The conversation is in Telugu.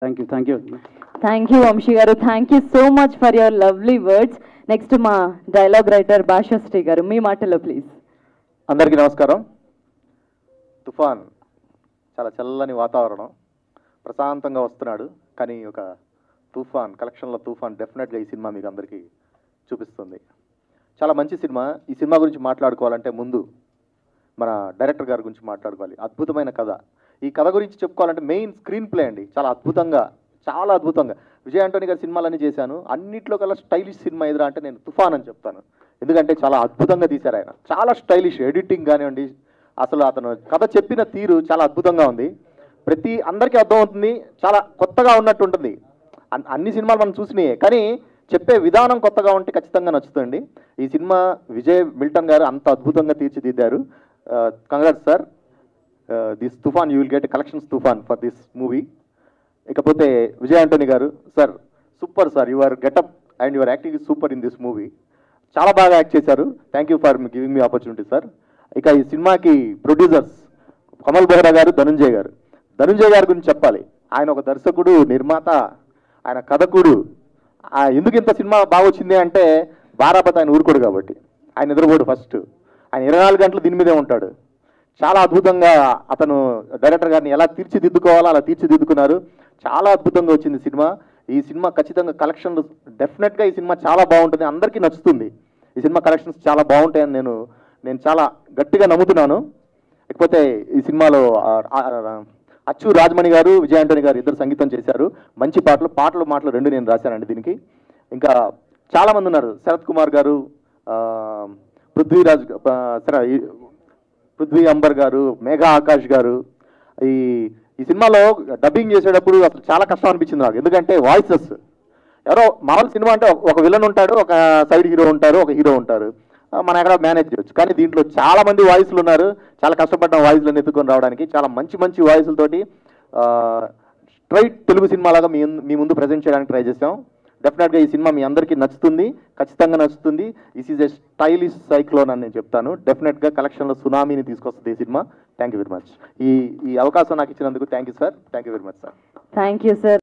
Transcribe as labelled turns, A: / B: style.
A: Thank you thank you
B: thank you Vamshi garu. Thank you so much for your lovely words. Next మా డైలాగ్ రైటర్ భాషాశ్రీ గారు, మీ మాటలో ప్లీజ్.
C: అందరికీ నమస్కారం. తుఫాన్ చాలా చల్లని వాతావరణం, ప్రశాంతంగా వస్తున్నాడు. కానీ ఒక తుఫాన్ కలెక్షన్లో తుఫాన్ డెఫినెట్గా ఈ సినిమా మీకు అందరికీ చూపిస్తుంది. చాలా మంచి సినిమా. ఈ సినిమా గురించి మాట్లాడుకోవాలంటే ముందు మన డైరెక్టర్ గారి గురించి మాట్లాడుకోవాలి. అద్భుతమైన కథ. ఈ కథ గురించి చెప్పుకోవాలంటే మెయిన్ స్క్రీన్ ప్లే అండి. చాలా అద్భుతంగా విజయ్ ఆంటోనీ గారి సినిమాలన్నీ చేశాను. అన్నిట్లో కల్లా స్టైలిష్ సినిమా ఎదురా అంటే నేను తుఫాన్ అని చెప్తాను. ఎందుకంటే చాలా అద్భుతంగా తీశారు ఆయన. చాలా స్టైలిష్ ఎడిటింగ్ కానివ్వండి, అసలు అతను కథ చెప్పిన తీరు చాలా అద్భుతంగా ఉంది. అందరికీ అర్థమవుతుంది, చాలా కొత్తగా ఉన్నట్టు ఉంటుంది. అన్ని సినిమాలు మనం చూసినాయే, కానీ చెప్పే విధానం కొత్తగా ఉంటే ఖచ్చితంగా నచ్చుతుంది. ఈ సినిమా విజయ్ మిల్టన్ గారు అంత అద్భుతంగా తీర్చిదిద్దారు. Congrats sir. దిస్ తుఫాన్, యూ విల్ గెట్ కలెక్షన్స్ తుఫాన్ ఫర్ దిస్ మూవీ. ఇకపోతే విజయ్ ఆంటోనీ గారు, sir super sir, your getup and your acting is super in this movie. చాలా బాగా యాక్ట్ చేశారు. Thank you for giving me opportunity sir. ఇక ఈ సినిమాకి ప్రొడ్యూసర్స్ కమల్ బెహ్రా గారు, ధనుంజయ్ గారు. ధనుంజయ్ గారి గురించి చెప్పాలి. ఆయన ఒక దర్శకుడు, నిర్మాత, ఆయన కథకుడు. ఎందుకు ఇంత సినిమా బాగా వచ్చింది అంటే బారాపతి ఆయన ఊరుకోడు కాబట్టి. ఆయన నిద్రపోడు ఫస్ట్. ఆయన 24 గంటలు దీని మీదే ఉంటాడు. చాలా అద్భుతంగా అతను డైరెక్టర్ గారిని ఎలా తీర్చిదిద్దుకోవాలో అలా తీర్చిదిద్దుకున్నారు. చాలా అద్భుతంగా వచ్చింది సినిమా. ఈ సినిమా ఖచ్చితంగా కలెక్షన్లు డెఫినెట్గా ఈ సినిమా చాలా బాగుంటుంది, అందరికీ నచ్చుతుంది. ఈ సినిమా కలెక్షన్స్ చాలా బాగుంటాయని నేను చాలా గట్టిగా నమ్ముతున్నాను. ఇకపోతే ఈ సినిమాలో అచ్చు రాజమణి గారు, విజయ్ ఆంటోనీ గారు ఇద్దరు సంగీతం చేశారు. మంచి పాటలు మాటలు రెండు నేను రాశానండి దీనికి. ఇంకా చాలామంది ఉన్నారు. శరత్ కుమార్ గారు, పృథ్వీ అంబర్ గారు, మేఘా ఆకాష్ గారు. ఈ సినిమాలో డబ్బింగ్ చేసేటప్పుడు అసలు చాలా కష్టం అనిపించింది నాకు. ఎందుకంటే వాయిసెస్ ఎవరో మామూలు సినిమా అంటే ఒక విలన్ ఉంటాడు, ఒక సైడ్ హీరో ఉంటారు, ఒక హీరో ఉంటారు, మనం ఎక్కడ మేనేజ్ చేయొచ్చు. కానీ దీంట్లో చాలా మంది వాయిస్లు ఉన్నారు. చాలా కష్టపడ్డాం వాయిస్లను ఎత్తుకొని రావడానికి. చాలా మంచి వాయిస్లతోటి స్ట్రైట్ తెలుగు సినిమాలాగా మీ ముందు ప్రజెంట్ చేయడానికి ట్రై చేసాం. డెఫినెట్గా ఈ సినిమా మీ అందరికీ నచ్చుతుంది, ఖచ్చితంగా నచ్చుతుంది. This is a stylish cyclone అని నేను చెప్తాను. డెఫినెట్గా కలెక్షన్లో సునామీని తీసుకొస్తుంది ఈ cinema. Thank you very much. ఈ అవకాశం నాకు ఇచ్చినందుకు thank you sir. Thank you very much sir.
B: Thank you sir.